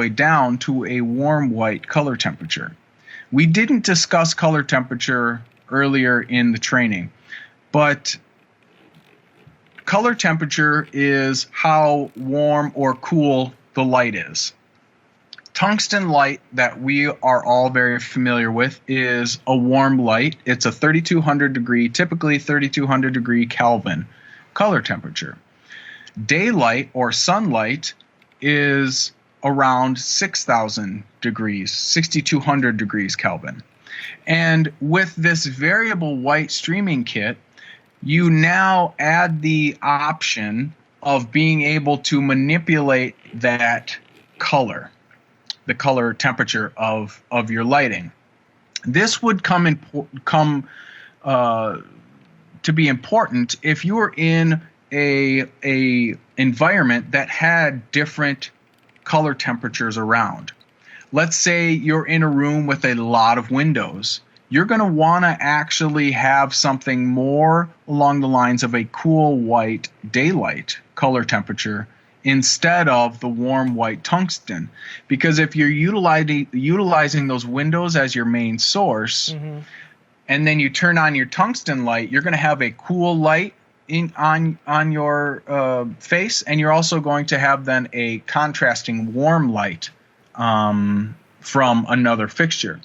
down to a warm white color temperature. We didn't discuss color temperature earlier in the training, but color temperature is how warm or cool the light is. Tungsten light that we are all very familiar with is a warm light. It's a 3200 degree, typically 3200 degree Kelvin color temperature. Daylight or sunlight is around 6000 degrees, 6200 degrees Kelvin. And with this variable white streaming kit, you now add the option of being able to manipulate that color, the color temperature of your lighting. This would come to be important if you were in a environment that had different color temperatures around. Let's say you're in a room with a lot of windows. You're going to want to actually have something more along the lines of a cool white daylight color temperature instead of the warm white tungsten. Because if you're utilizing those windows as your main source, and then you turn on your tungsten light, you're going to have a cool light on your face, and you're also going to have then a contrasting warm light from another fixture.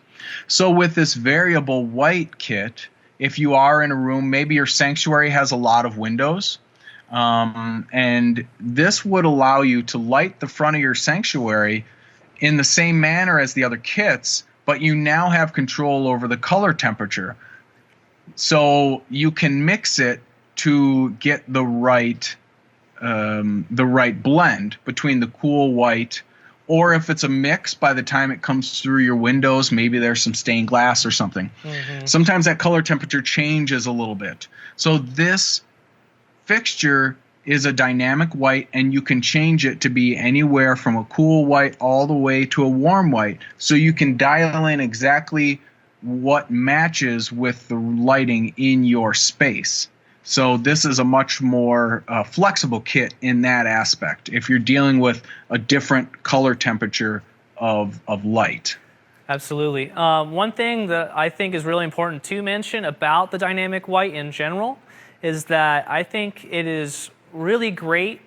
So with this variable white kit, if you are in a room, maybe your sanctuary has a lot of windows, and this would allow you to light the front of your sanctuary in the same manner as the other kits, but you now have control over the color temperature. So you can mix it to get the right blend between the cool white, or if it's a mix, by the time it comes through your windows, maybe there's some stained glass or something. Sometimes that color temperature changes a little bit. So this fixture is a dynamic white, and you can change it to be anywhere from a cool white all the way to a warm white. So you can dial in exactly what matches with the lighting in your space. So this is a much more flexible kit in that aspect if you're dealing with a different color temperature of light. Absolutely. One thing that I think is really important to mention about the dynamic white in general is that I think it is really great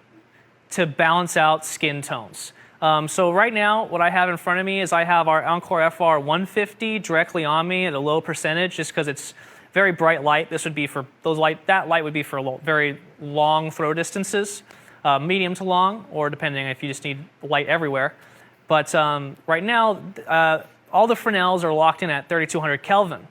to balance out skin tones. So right now, what I have in front of me is I have our Encore FR 150 directly on me at a low percentage, just because it's very bright light. This would be for that light would be for very long throw distances, medium to long, or depending if you just need light everywhere. But right now, all the Fresnels are locked in at 3200 Kelvin.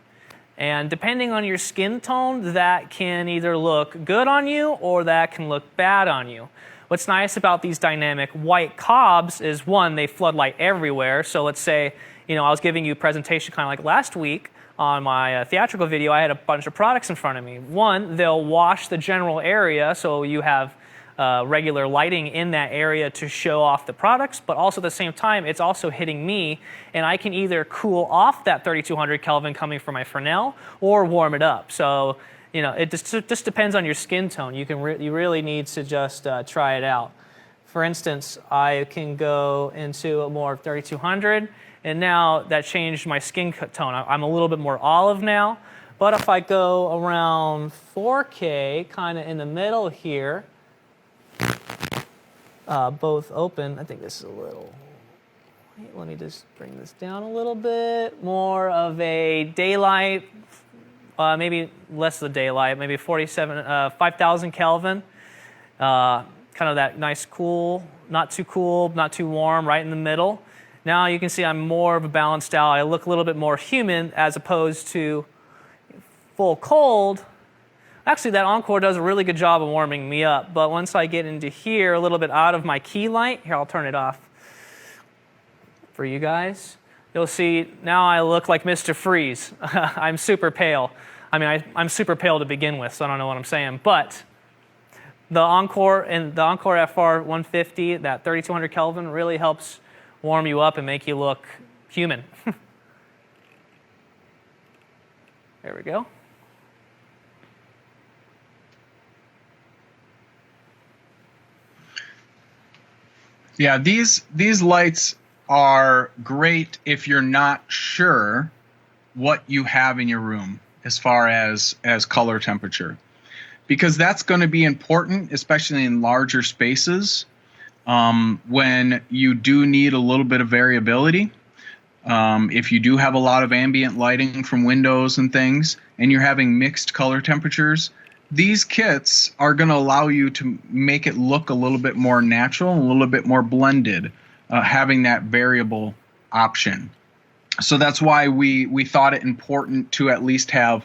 And depending on your skin tone, that can either look good on you or that can look bad on you. What's nice about these dynamic white cobs is, one, they flood light everywhere. So let's say, I was giving you a presentation kind of like last week on my theatrical video. I had a bunch of products in front of me. One, they'll wash the general area, so you have regular lighting in that area to show off the products, but also at the same time, it's also hitting me, and I can either cool off that 3200 Kelvin coming from my Fresnel or warm it up. So, it just depends on your skin tone. You really need to just try it out. For instance, I can go into a more 3200, and now that changed my skin tone. I'm a little bit more olive now, but if I go around 4K, kind of in the middle here, both open. I think this is a little, let me just bring this down a little bit. More of a daylight, maybe less of the daylight, maybe 5,000 Kelvin. Kind of that nice cool, not too warm, right in the middle. Now you can see I'm more of a balanced out. I look a little bit more human as opposed to full cold. Actually, that Encore does a really good job of warming me up, but once I get into here, a little bit out of my key light, here, I'll turn it off for you guys. You'll see now I look like Mr. Freeze. I'm super pale. I mean, I'm super pale to begin with, so I don't know what I'm saying, but the Encore and the Encore FR 150, that 3200 Kelvin, really helps warm you up and make you look human. There we go. Yeah, these lights are great if you're not sure what you have in your room as far as color temperature, because that's going to be important, especially in larger spaces, when you do need a little bit of variability. If you do have a lot of ambient lighting from windows and things, and you're having mixed color temperatures, these kits are going to allow you to make it look a little bit more natural, a little bit more blended, having that variable option. So that's why we thought it important to at least have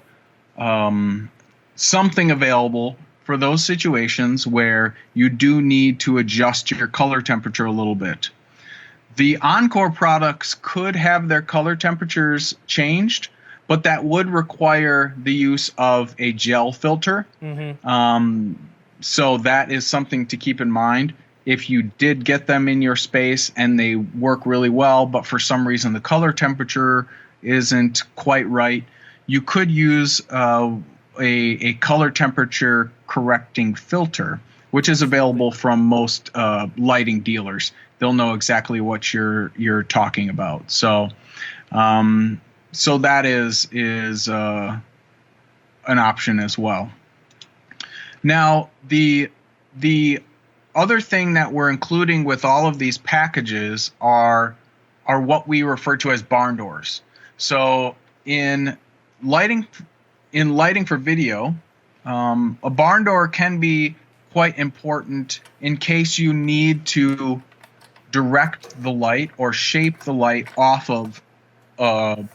something available for those situations where you do need to adjust your color temperature a little bit. The Encore products could have their color temperatures changed, but that would require the use of a gel filter. Mm-hmm. So that is something to keep in mind. If you did get them in your space and they work really well, but for some reason the color temperature isn't quite right, you could use a color temperature correcting filter, which is available from most lighting dealers. They'll know exactly what you're talking about. So that is an option as well. Now, the other thing that we're including with all of these packages are what we refer to as barn doors. So in lighting for video, a barn door can be quite important in case you need to direct the light or shape the light off of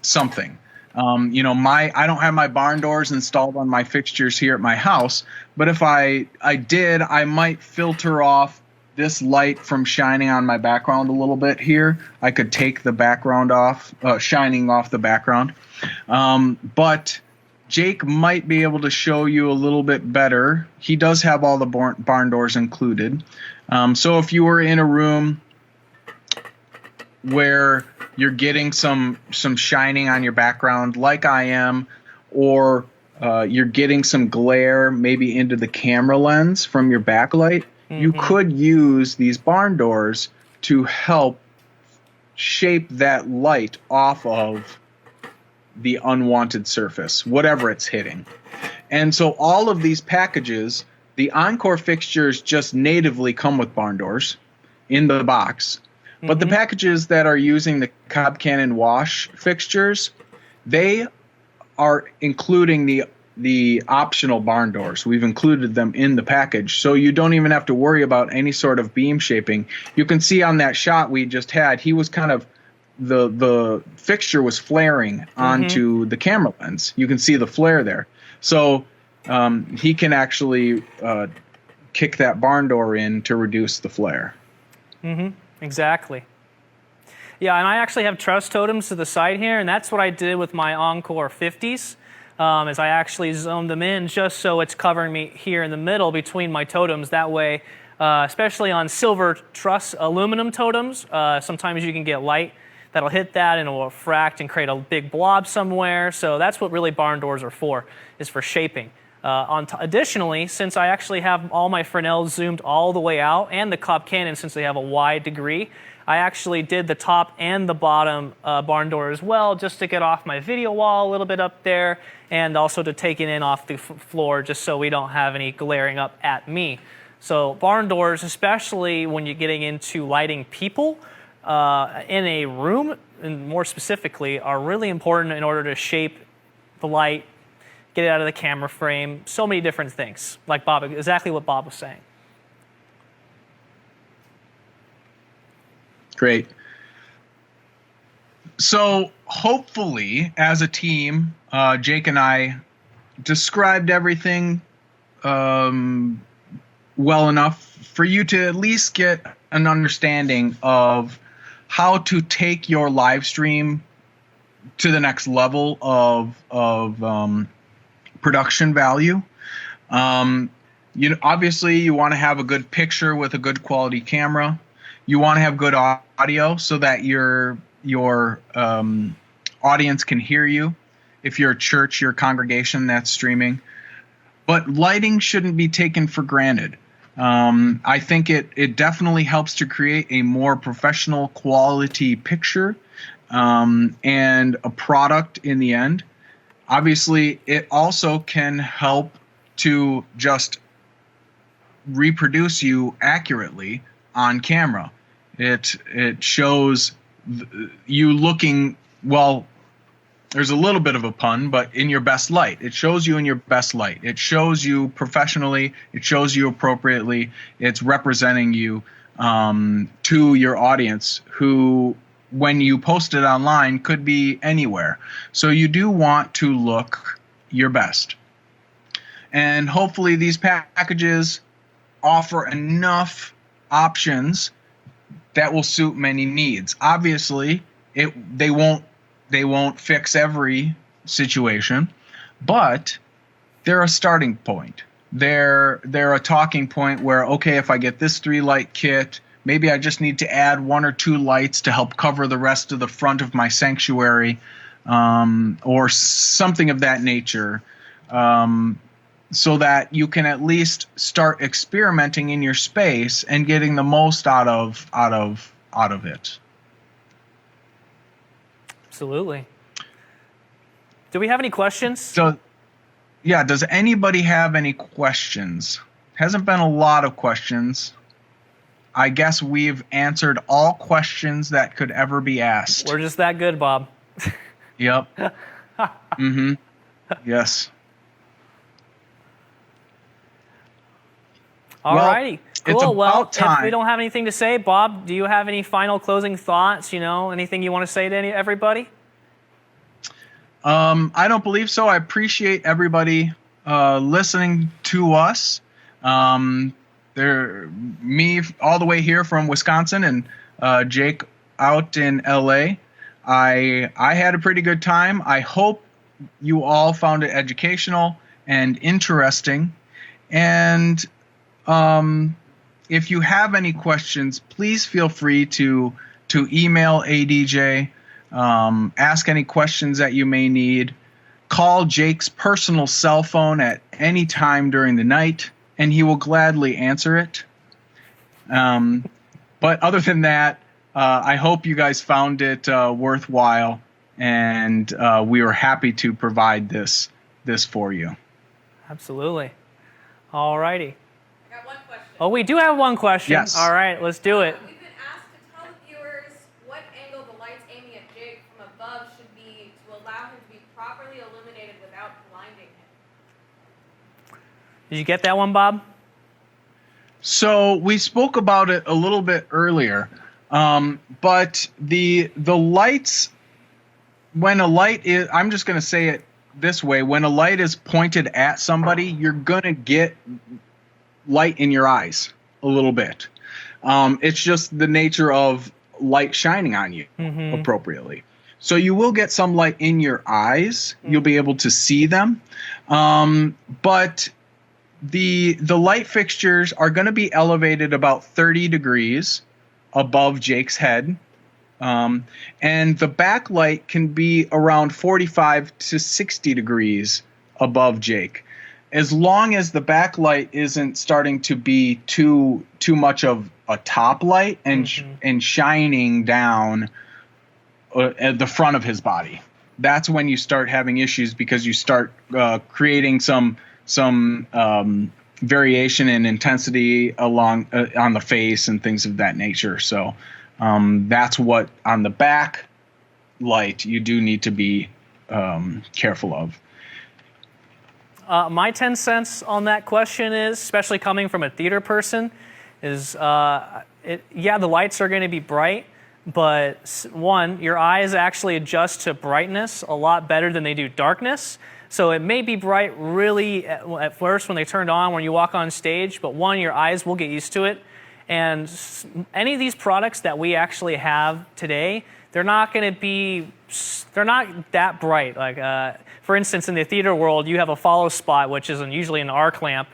something. I don't have my barn doors installed on my fixtures here at my house, but if I did, I might filter off this light from shining on my background a little bit here. I could take the background off, shining off the background. But Jake might be able to show you a little bit better. He does have all the barn doors included. So if you were in a room where you're getting some shining on your background like I am, or you're getting some glare maybe into the camera lens from your backlight, you could use these barn doors to help shape that light off of the unwanted surface, whatever it's hitting. And so all of these packages, the Encore fixtures just natively come with barn doors in the box. But the packages that are using the Cobb Cannon wash fixtures, they are including the optional barn doors. We've included them in the package, so you don't even have to worry about any sort of beam shaping. You can see on that shot we just had, he was kind of, the fixture was flaring onto the camera lens. You can see the flare there. So he can actually kick that barn door in to reduce the flare. Exactly. Yeah, and I actually have truss totems to the side here, and that's what I did with my Encore 50s. Is I actually zoned them in just so it's covering me here in the middle between my totems. That way, especially on silver truss aluminum totems, sometimes you can get light that'll hit that and it will refract and create a big blob somewhere. So that's what really barn doors are for, is for shaping. Additionally, since I actually have all my Fresnels zoomed all the way out, and the Cobb Cannon, since they have a wide degree, I actually did the top and the bottom barn door as well, just to get off my video wall a little bit up there, and also to take it in off the floor, just so we don't have any glaring up at me. So barn doors, especially when you're getting into lighting people in a room, and more specifically, are really important in order to shape the light, get it out of the camera frame, so many different things, like Bob, exactly what Bob was saying. Great. So hopefully, as a team, Jake and I described everything well enough for you to at least get an understanding of how to take your live stream to the next level of production value. Obviously, you want to have a good picture with a good quality camera. You want to have good audio so that your audience can hear you. If you're a church, your congregation that's streaming. But lighting shouldn't be taken for granted. I think it definitely helps to create a more professional quality picture and a product in the end. Obviously, it also can help to just reproduce you accurately on camera. It shows you looking, well, there's a little bit of a pun, but in your best light. It shows you in your best light. It shows you professionally. It shows you appropriately. It's representing you to your audience who, when you post it online, could be anywhere. So you do want to look your best. And hopefully these packages offer enough options that will suit many needs. Obviously, they won't fix every situation, but they're a starting point. They're a talking point where, okay, if I get this 3-light kit, maybe I just need to add 1 or 2 lights to help cover the rest of the front of my sanctuary, or something of that nature, so that you can at least start experimenting in your space and getting the most out of it. Absolutely. Do we have any questions? So, yeah, does anybody have any questions? Hasn't been a lot of questions. I guess we've answered all questions that could ever be asked. We're just that good, Bob. Yep. Mm-hmm. Yes. All righty. Cool. Well, time. If we don't have anything to say, Bob, do you have any final closing thoughts? Anything you want to say to everybody? I don't believe so. I appreciate everybody listening to us. Me all the way here from Wisconsin, and Jake out in LA. I had a pretty good time. I hope you all found it educational and interesting. And if you have any questions, please feel free to email ADJ, ask any questions that you may need. call Jake's personal cell phone at any time during the night, and he will gladly answer it. But other than that, I hope you guys found it worthwhile, and we were happy to provide this for you. Absolutely. All righty. I got one question. Oh, we do have one question. Yes. All right, let's do it. We've been asked to tell the viewers what angle the light's aiming at Jake from above should be to allow him to be properly illuminated without blinding him. Did you get that one, Bob? So we spoke about it a little bit earlier, but the lights, when a light is, I'm just going to say it this way, when a light is pointed at somebody, you're going to get light in your eyes a little bit. It's just the nature of light shining on you appropriately. So you will get some light in your eyes. You'll be able to see them. But the light fixtures are going to be elevated about 30 degrees above Jake's head. And the backlight can be around 45 to 60 degrees above Jake. As long as the backlight isn't starting to be too much of a top light and shining down at the front of his body. That's when you start having issues, because you start creating some variation in intensity along on the face and things of that nature. So that's what on the back light you do need to be careful of. My 10 cents on that question is, especially coming from a theater person, is the lights are going to be bright, but one, your eyes actually adjust to brightness a lot better than they do darkness. So it may be bright really at first when they turned on when you walk on stage, but one, your eyes will get used to it. And any of these products that we actually have today, they're not that bright. Like, for instance, in the theater world, you have a follow spot, which is usually an arc lamp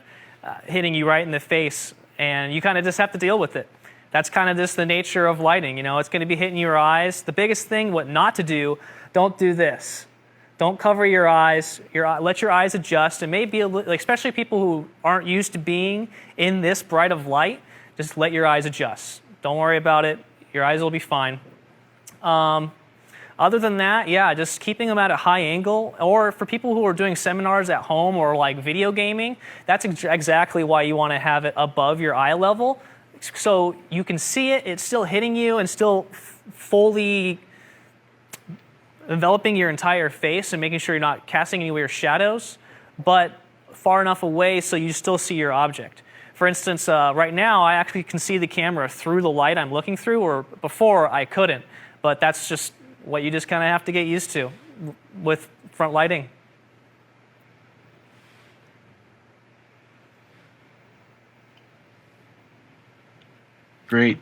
hitting you right in the face, and you kind of just have to deal with it. That's kind of just the nature of lighting. You know, it's going to be hitting your eyes. The biggest thing, what not to do, don't do this. Don't cover your eyes. Let your eyes adjust. And maybe, especially people who aren't used to being in this bright of light, just let your eyes adjust. Don't worry about it. Your eyes will be fine. Other than that, just keeping them at a high angle. Or for people who are doing seminars at home or like video gaming, that's exactly why you want to have it above your eye level. So you can see it, it's still hitting you and still fully enveloping your entire face and making sure you're not casting any weird shadows, but far enough away so you still see your object. For instance, right now I actually can see the camera through the light I'm looking through, or before I couldn't, but that's just what you just kind of have to get used to with front lighting. Great.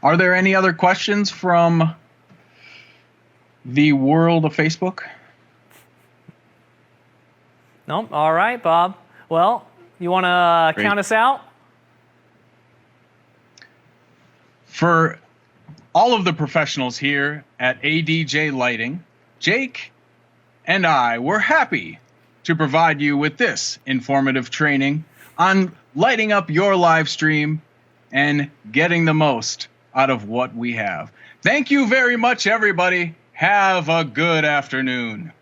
Are there any other questions from the world of Facebook? No? All right, Bob. Well, you want to count us out? For all of the professionals here at ADJ Lighting, Jake and I were happy to provide you with this informative training on lighting up your live stream and getting the most out of what we have. Thank you very much, everybody. Have a good afternoon.